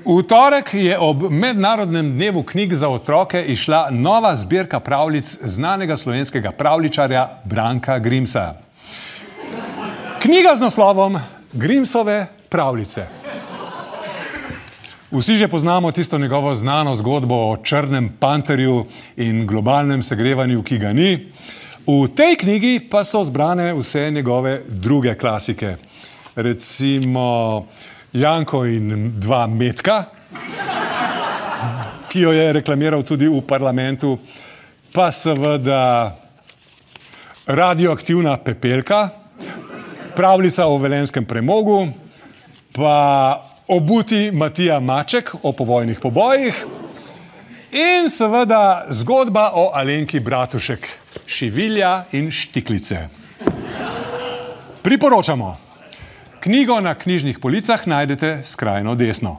V torek je ob Mednarodnem dnevu knjig za otroke izšla nova zbirka pravljic znanega slovenskega pravljičarja Branka Grimsa. Knjiga z naslovom Grimsove pravljice. Vsi že poznamo tisto njegovo znano zgodbo o črnem panterju in globalnem segrevanju, ki ga ni. V tej knjigi pa so zbrane vse njegove druge klasike. Recimo Janko in dva metka, ki jo je reklamiral tudi v parlamentu, pa seveda Radioaktivna pepelka, Pravljica o velenskem premogu, pa Obuti Matija Maček o povojnih pobojih in seveda zgodba o Alenki Bratušek, Šivilja in štiklice. Priporočamo. Knjigo na knjižnih policah najdete skrajno desno.